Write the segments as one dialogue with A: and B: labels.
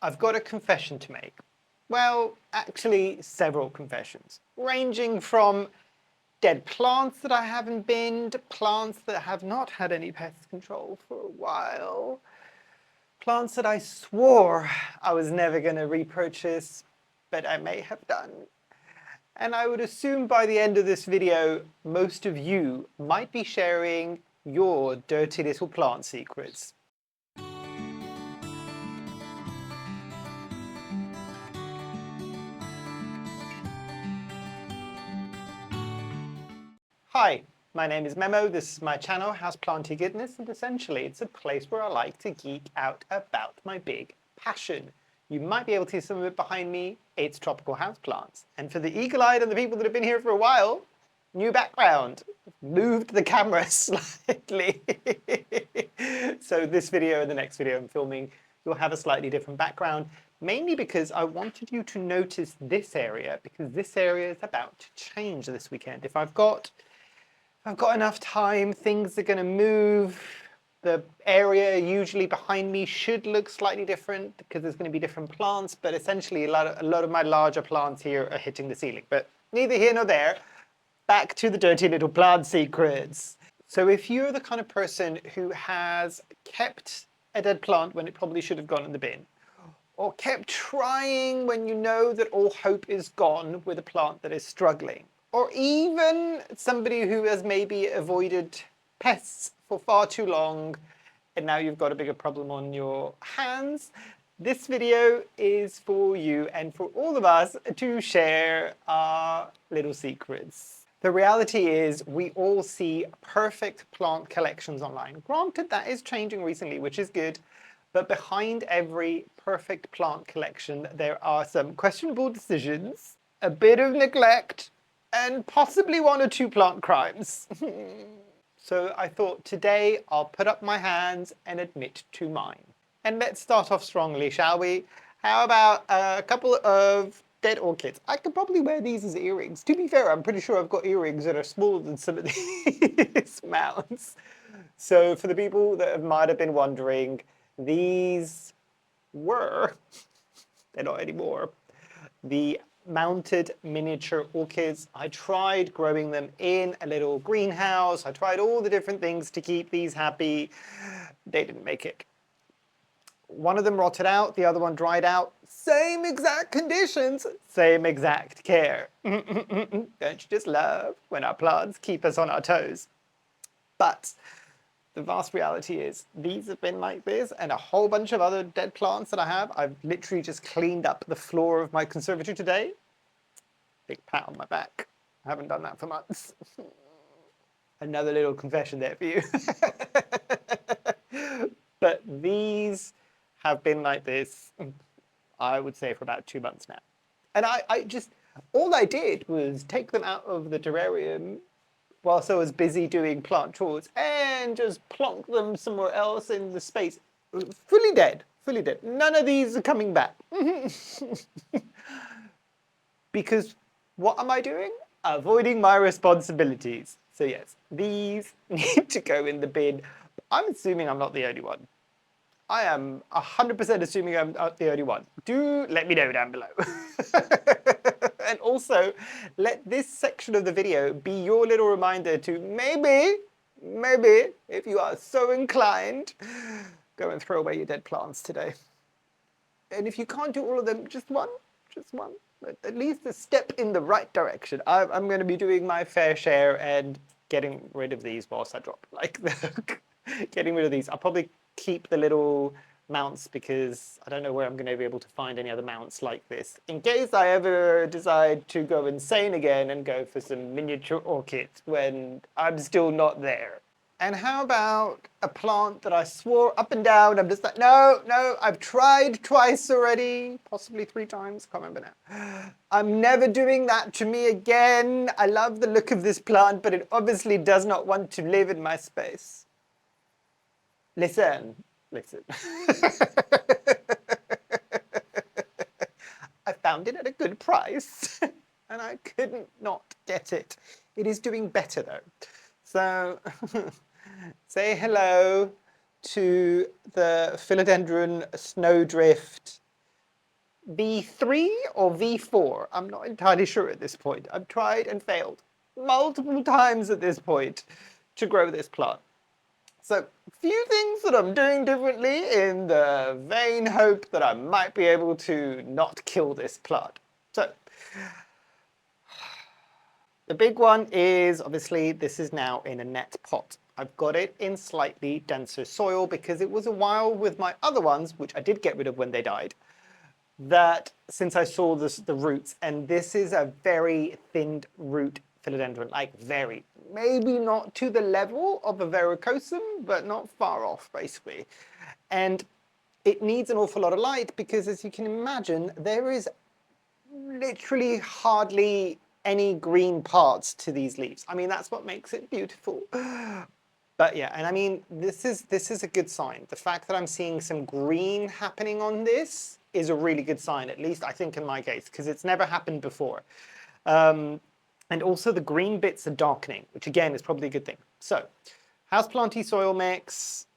A: I've got a confession to make. Well, actually several confessions, ranging from dead plants that I haven't binned, plants that have not had any pest control for a while, plants that I swore I was never going to repurchase, but I may have done. And I would assume by the end of this video, most of you might be sharing your dirty little plant secrets. Hi, my name is Memo, this is my channel, Houseplantygoodness, and essentially it's a place where I like to geek out about my big passion. You might be able to see some of it behind me, it's tropical houseplants. And for the eagle-eyed and the people that have been here for a while, new background, moved the camera slightly. So this video and the next video I'm filming, you'll have a slightly different background, mainly because I wanted you to notice this area, because this area is about to change this weekend. If I've got enough time, things are going to move. The area usually behind me should look slightly different because there's going to be different plants, but essentially a lot of my larger plants here are hitting the ceiling. But neither here nor there. Back to the dirty little plant secrets. So if you're the kind of person who has kept a dead plant when it probably should have gone in the bin, or kept trying when you know that all hope is gone with a plant that is struggling, or even somebody who has maybe avoided pests for far too long and now you've got a bigger problem on your hands, this video is for you and for all of us to share our little secrets. The reality is we all see perfect plant collections online. Granted, that is changing recently, which is good, but behind every perfect plant collection there are some questionable decisions, a bit of neglect, and possibly one or two plant crimes. So I thought today I'll put up my hands and admit to mine. And let's start off strongly, shall we? How about a couple of dead orchids? I could probably wear these as earrings. To be fair, I'm pretty sure I've got earrings that are smaller than some of these mounts. So for the people that might have been wondering, these were, they're not anymore, the mounted miniature orchids. I tried growing them in a little greenhouse. I tried all the different things to keep these happy. They didn't make it. One of them rotted out, the other one dried out. Same exact conditions, same exact care. Don't you just love when our plants keep us on our toes? But the vast reality is these have been like this, and a whole bunch of other dead plants that I have. I've literally just cleaned up the floor of my conservatory today. Big pat on my back. I haven't done that for months. Another little confession there for you. But these have been like this, I would say, for about 2 months now. And all I did was take them out of the terrarium whilst I was busy doing plant chores and just plonk them somewhere else in the space. Fully dead, fully dead. None of these are coming back. Because what am I doing? Avoiding my responsibilities. So yes, these need to go in the bin. I'm assuming I'm not the only one. I am 100% assuming I'm not the only one. Do let me know down below. And also, let this section of the video be your little reminder to maybe, if you are so inclined, go and throw away your dead plants today. And if you can't do all of them, just one. At least a step in the right direction. I'm going to be doing my fair share and getting rid of these whilst I drop. Getting rid of these. I'll probably keep the little mounts because I don't know where I'm going to be able to find any other mounts like this in case I ever decide to go insane again and go for some miniature orchids when I'm still not there. And how about a plant that I swore up and down, I'm just like, no, I've tried twice already, possibly 3 times, can't remember now. I'm never doing that to me again. I love the look of this plant, but it obviously does not want to live in my space. Listen. I found it at a good price and I couldn't not get it. It is doing better though. So say hello to the philodendron snowdrift V3 or V4. I'm not entirely sure at this point. I've tried and failed multiple times at this point to grow this plant. So, few things that I'm doing differently in the vain hope that I might be able to not kill this plant. So, the big one is, obviously, this is now in a net pot. I've got it in slightly denser soil because it was a while with my other ones, which I did get rid of when they died, that since I saw the roots, and this is a very thinned root philodendron, like very, maybe not to the level of a verrucosum, but not far off, basically. And it needs an awful lot of light because, as you can imagine, there is literally hardly any green parts to these leaves. I mean, that's what makes it beautiful. But yeah, and I mean, this is a good sign. The fact that I'm seeing some green happening on this is a really good sign, at least I think in my case, because it's never happened before. And also the green bits are darkening, which again is probably a good thing. So, houseplanty soil mix.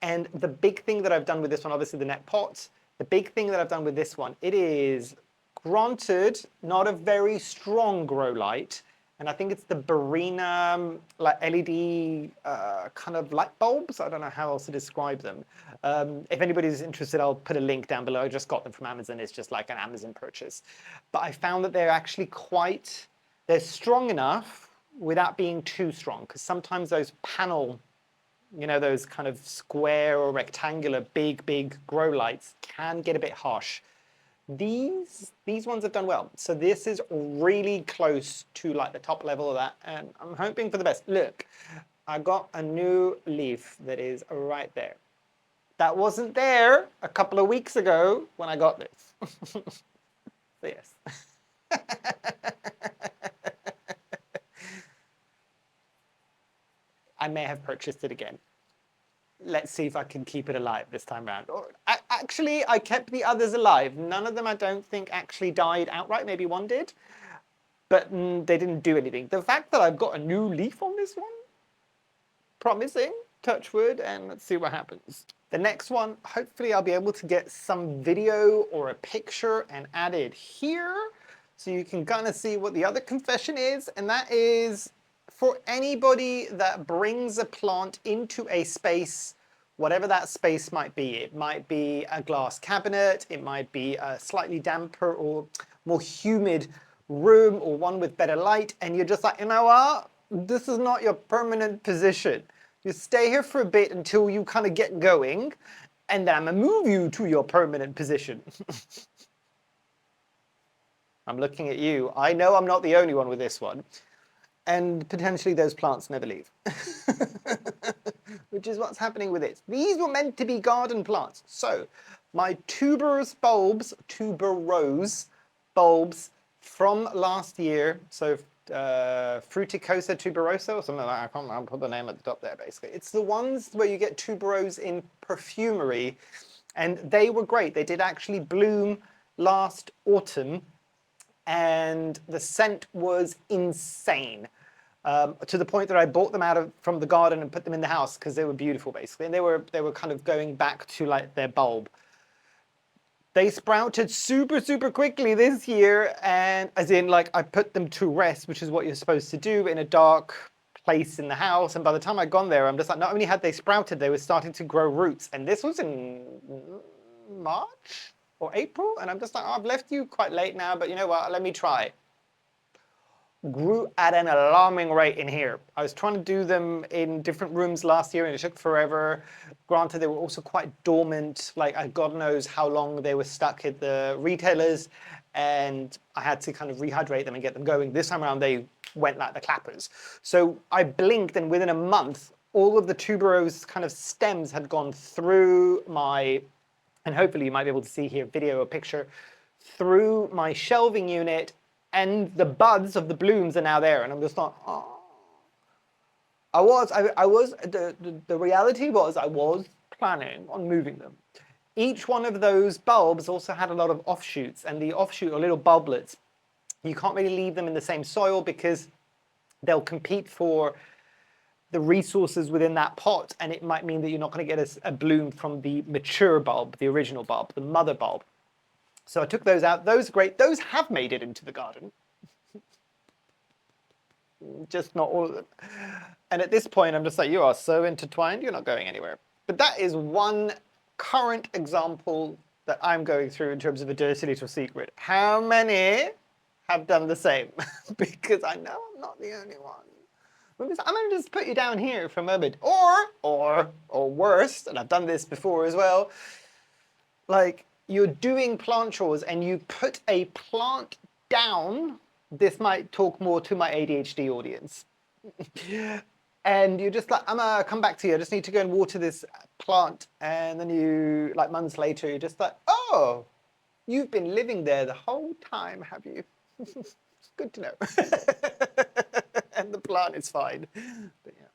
A: And the big thing that I've done with this one, obviously the net pot, the big thing that I've done with this one, it is granted not a very strong grow light, and I think it's the Barina like LED kind of light bulbs. I don't know how else to describe them. If anybody's interested, I'll put a link down below. I just got them from Amazon. It's just like an Amazon purchase. But I found that they're actually they're strong enough without being too strong, because sometimes those panel, you know, those kind of square or rectangular big grow lights can get a bit harsh. These ones have done well. So this is really close to like the top level of that, and I'm hoping for the best. Look, I got a new leaf that is right there. That wasn't there a couple of weeks ago when I got this. So yes. I may have purchased it again. Let's see if I can keep it alive this time around. Actually, I kept the others alive. None of them, I don't think, actually died outright. Maybe one did, but they didn't do anything. The fact that I've got a new leaf on this one, promising, touch wood, and let's see what happens. The next one, hopefully I'll be able to get some video or a picture and add it here so you can kind of see what the other confession is, and that is for anybody that brings a plant into a space, whatever that space might be. It might be a glass cabinet, it might be a slightly damper or more humid room, or one with better light, and you're just like, you know what? This is not your permanent position. You stay here for a bit until you kind of get going, and then I'm gonna move you to your permanent position. I'm looking at you. I know I'm not the only one with this one. And potentially those plants never leave. Which is what's happening with it. These were meant to be garden plants. So my tuberose bulbs from last year, so Fruticosa tuberosa or something like that. I can't remember, I'll put the name at the top there basically. It's the ones where you get tuberose in perfumery, and they were great. They did actually bloom last autumn, and the scent was insane. To the point that I bought them from the garden and put them in the house because they were beautiful, basically, and they were kind of going back to like their bulb. They sprouted super quickly this year, and as in like I put them to rest, which is what you're supposed to do in a dark place in the house. And by the time I'd gone there, I'm just like, not only had they sprouted, they were starting to grow roots, and this was in March or April, and I'm just like, oh, I've left you quite late now, but you know what? Let me try. Grew at an alarming rate in here. I was trying to do them in different rooms last year and it took forever. Granted, they were also quite dormant, like God knows how long they were stuck at the retailers, and I had to kind of rehydrate them and get them going. This time around, they went like the clappers. So I blinked, and within a month, all of the tuberose kind of stems had gone through my, and hopefully you might be able to see here, video or picture, through my shelving unit, and the buds of the blooms are now there, and I'm just like, oh. The reality was I was planning on moving them. Each one of those bulbs also had a lot of offshoots, and the offshoot or little bulblets, you can't really leave them in the same soil because they'll compete for the resources within that pot, and it might mean that you're not going to get a bloom from the mature bulb, the original bulb, the mother bulb. So I took those out. Those are great. Those have made it into the garden. Just not all of them. And at this point, I'm just like, you are so intertwined, you're not going anywhere. But that is one current example that I'm going through in terms of a dirty little secret. How many have done the same? Because I know I'm not the only one. I'm going to just put you down here for a moment. Or worse, and I've done this before as well, like you're doing plant chores and you put a plant down. This might talk more to my ADHD audience. And you're just like, I'm gonna come back to you. I just need to go and water this plant. And then you, like months later, you're just like, oh, you've been living there the whole time, have you? It's good to know. And the plant is fine. But yeah,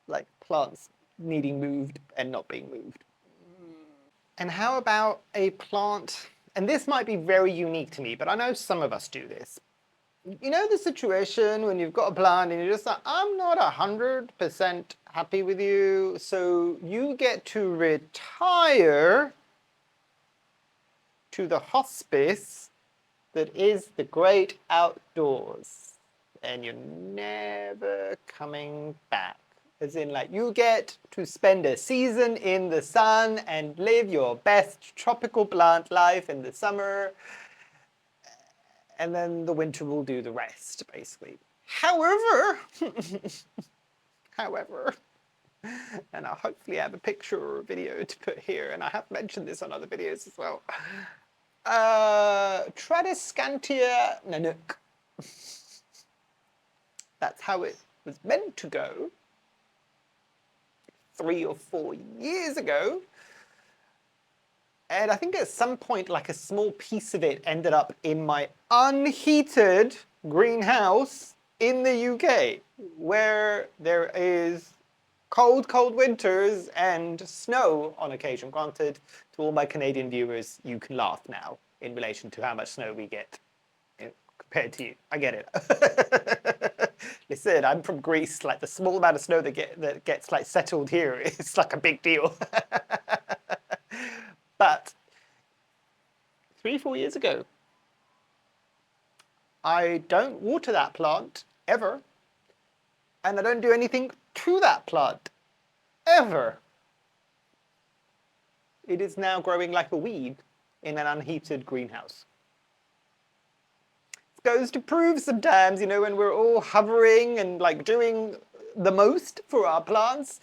A: like plants needing moved and not being moved. And how about a plant, and this might be very unique to me, but I know some of us do this. You know the situation when you've got a plant and you're just like, I'm not 100% happy with you, so you get to retire to the hospice that is the great outdoors, and you're never coming back. As in, like, you get to spend a season in the sun and live your best tropical plant life in the summer, and then the winter will do the rest, basically. However, and I'll hopefully have a picture or a video to put here, and I have mentioned this on other videos as well. Tradescantia nanuk. That's how it was meant to go 3 or 4 years ago. And I think at some point, like a small piece of it ended up in my unheated greenhouse in the UK, where there is cold, cold winters and snow on occasion. Granted, to all my Canadian viewers, you can laugh now in relation to how much snow we get compared to you. I get it. Listen, I'm from Greece. Like the small amount of snow that gets like settled here is like a big deal. But 3, 4 years ago, I don't water that plant ever, and I don't do anything to that plant ever. It is now growing like a weed in an unheated greenhouse. It goes to prove sometimes, you know, when we're all hovering and like doing the most for our plants,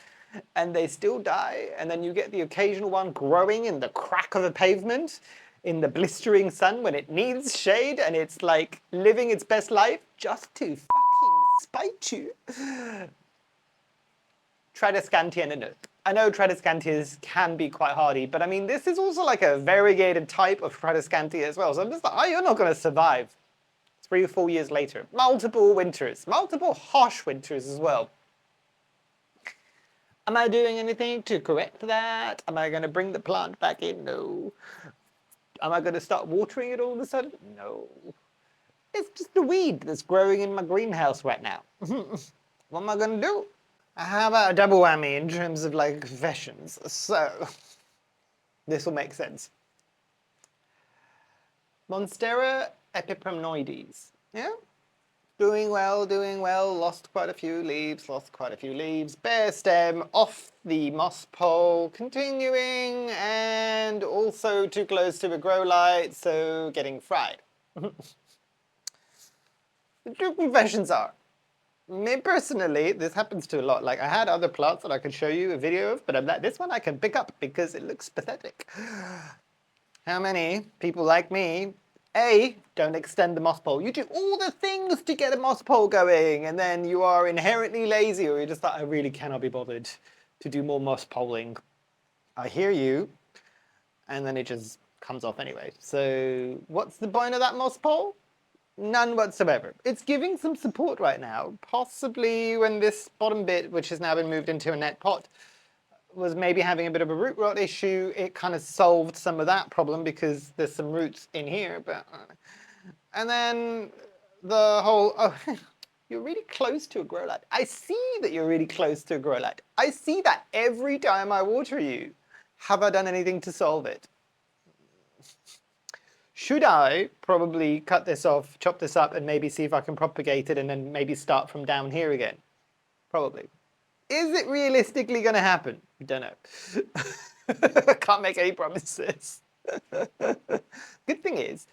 A: and they still die, and then you get the occasional one growing in the crack of a pavement in the blistering sun when it needs shade, and it's like living its best life just to fucking spite you. Tradescantia nanuk. I know Tradescantias can be quite hardy, but I mean, this is also like a variegated type of Tradescantia as well. So I'm just like, oh, you're not going to survive 3 or 4 years later. Multiple winters, multiple harsh winters as well. Am I doing anything to correct that? Am I going to bring the plant back in? No. Am I going to start watering it all of a sudden? No. It's just a weed that's growing in my greenhouse right now. What am I going to do? How about a double whammy in terms of like confessions? So, this will make sense. Monstera epipramnoides. Yeah? Doing well, lost quite a few leaves, bare stem, off the moss pole, continuing, and also too close to a grow light, so getting fried. The two confessions are, me personally, this happens to a lot, like I had other plants that I could show you a video of, but I'm like, this one I can pick up because it looks pathetic. How many people like me don't extend the moss pole. You do all the things to get a moss pole going, and then you are inherently lazy, or you're just like, I really cannot be bothered to do more moss poling. I hear you, and then it just comes off anyway. So what's the point of that moss pole? None whatsoever. It's giving some support right now. Possibly when this bottom bit, which has now been moved into a net pot, was maybe having a bit of a root rot issue, it kind of solved some of that problem because there's some roots in here. But and then the whole, oh, you're really close to a grow light. I see that you're really close to a grow light. I see that every time I water you. Have I done anything to solve it? Should I probably cut this off, chop this up, and maybe see if I can propagate it and then maybe start from down here again? Probably. Is it realistically going to happen? Don't know. Can't make any promises. Good thing is,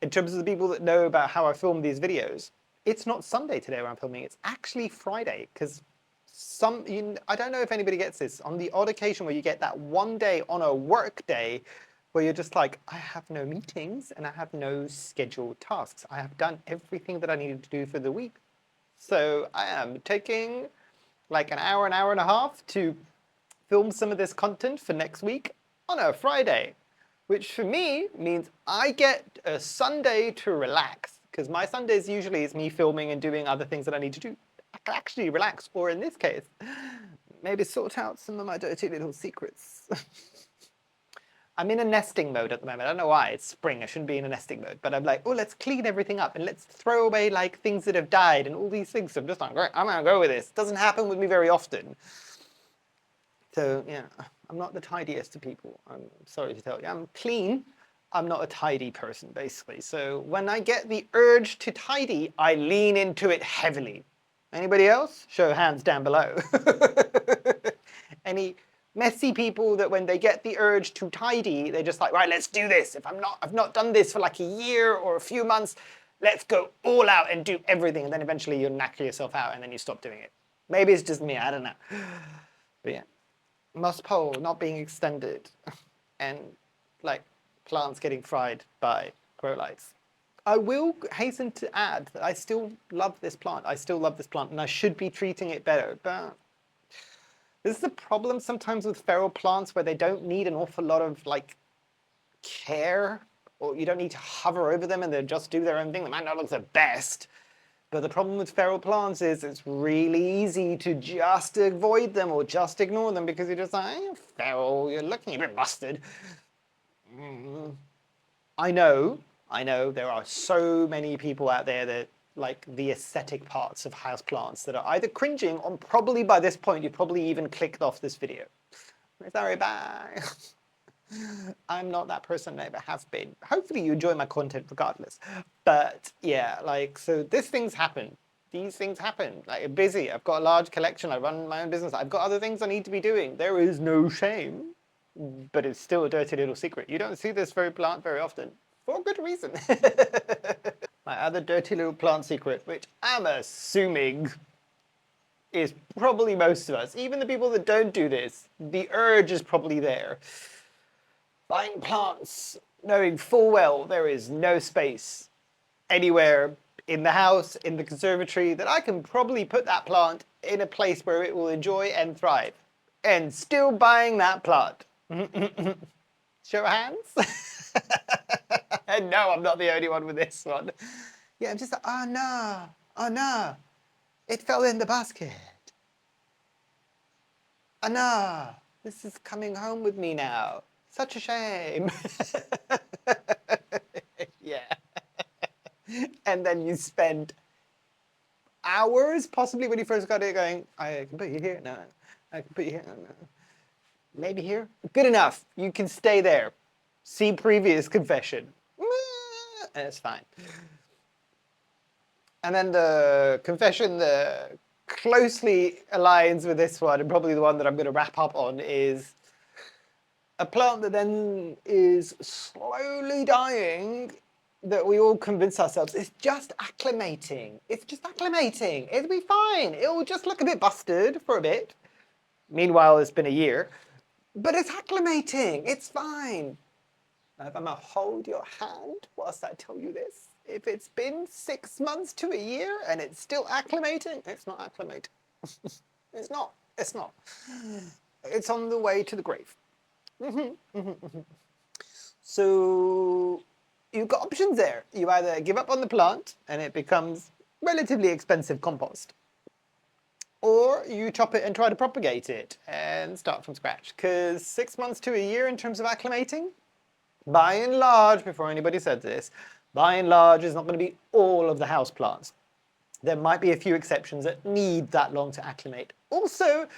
A: in terms of the people that know about how I film these videos, it's not Sunday today where I'm filming, it's actually Friday, because I don't know if anybody gets this, on the odd occasion where you get that one day on a work day where you're just like, I have no meetings and I have no scheduled tasks. I have done everything that I needed to do for the week. So I am taking like an hour and a half to film some of this content for next week on a Friday, which for me means I get a Sunday to relax, because my Sundays usually is me filming and doing other things that I need to do. I can actually relax, or in this case, maybe sort out some of my dirty little secrets. I'm in a nesting mode at the moment. I don't know why. It's spring. I shouldn't be in a nesting mode. But I'm like, oh, let's clean everything up and let's throw away like things that have died and all these things. So I'm just like, I'm going to go with this. It doesn't happen with me very often. So, yeah, I'm not the tidiest of people. I'm sorry to tell you. I'm clean. I'm not a tidy person, basically. So when I get the urge to tidy, I lean into it heavily. Anybody else? Show hands down below. Any messy people that when they get the urge to tidy, they're just like, right, let's do this. If I've not done this for like a year or a few months, let's go all out and do everything. And then eventually you'll knacker yourself out and then you stop doing it. Maybe it's just me, I don't know. But yeah, moss pole not being extended and like plants getting fried by grow lights. I will hasten to add that I still love this plant. I still love this plant and I should be treating it better, but this is the problem sometimes with feral plants where they don't need an awful lot of like care, or you don't need to hover over them and they'll just do their own thing. They might not look the best, but the problem with feral plants is it's really easy to just avoid them or just ignore them because you're just like, you're feral, you're looking a bit busted. I know there are so many people out there that like the aesthetic parts of houseplants that are either cringing or probably by this point you probably even clicked off this video. Sorry, bye. I'm not that person, I never have been. Hopefully you enjoy my content regardless. But yeah, like, so these things happen. These things happen. Like, I'm busy, I've got a large collection, I run my own business, I've got other things I need to be doing. There is no shame, but it's still a dirty little secret. You don't see this plant very often. For good reason. My other dirty little plant secret, which I'm assuming is probably most of us, even the people that don't do this, the urge is probably there. Buying plants, knowing full well there is no space anywhere in the house, in the conservatory, that I can probably put that plant in a place where it will enjoy and thrive. And still buying that plant. Show of hands? And no, I'm not the only one with this one. Yeah, I'm just like, oh no, it fell in the basket. Oh no, this is coming home with me now. Such a shame. Yeah. And then you spend hours, possibly when you first got it, going, I can put you here, no, I can put you here, no. Maybe here? Good enough, you can stay there. See previous confession. And it's fine. And then the confession that closely aligns with this one, and probably the one that I'm going to wrap up on, is a plant that then is slowly dying, that we all convince ourselves is just acclimating. It's just acclimating. It'll be fine. It'll just look a bit busted for a bit. Meanwhile, it's been a year. But it's acclimating. It's fine. Now, if I'm going to hold your hand whilst I tell you this, if it's been 6 months to a year and it's still acclimating, it's not acclimating. It's not. It's not. It's on the way to the grave. So you've got options there. You either give up on the plant and it becomes relatively expensive compost, or you chop it and try to propagate it and start from scratch. Because 6 months to a year in terms of acclimating, by and large, before anybody said this, by and large is not going to be all of the house plants. There might be a few exceptions that need that long to acclimate. Also, if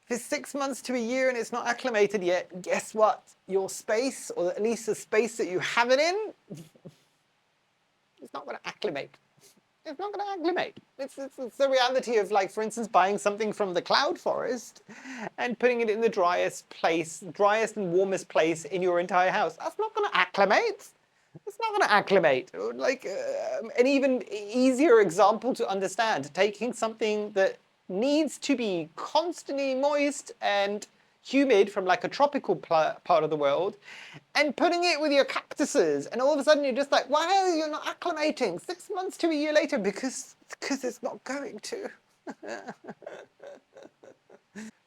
A: it's 6 months to a year and it's not acclimated yet, guess what? Your space, or at least the space that you have it in, not going to acclimate. It's not going to acclimate. It's the reality of, like, for instance, buying something from the cloud forest and putting it in the driest and warmest place in your entire house. That's not going to acclimate. It's not going to acclimate. Like, an even easier example to understand, taking something that needs to be constantly moist and humid from like a tropical part of the world and putting it with your cactuses, and all of a sudden you're just like, why are you not acclimating 6 months to a year later? Because it's not going to.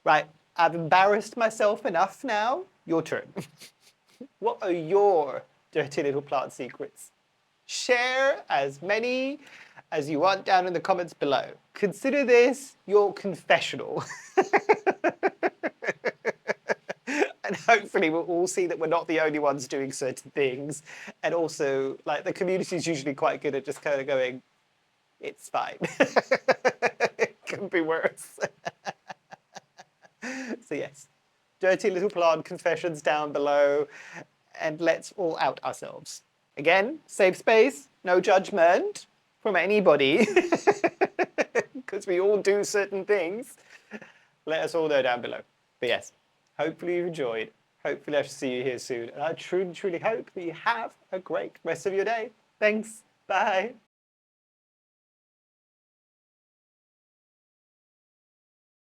A: Right, I've embarrassed myself enough now. Your turn. What are your dirty little plant secrets? Share as many as you want down in the comments below. Consider this your confessional. And hopefully we'll all see that we're not the only ones doing certain things. And also, like, the community is usually quite good at just kind of going, it's fine. It can be worse. So yes, dirty little plant confessions down below, and let's all out ourselves. Again, safe space, no judgment from anybody, because we all do certain things. Let us all know down below. But yes, hopefully you enjoyed. Hopefully I shall see you here soon. And I truly, truly hope that you have a great rest of your day. Thanks. Bye.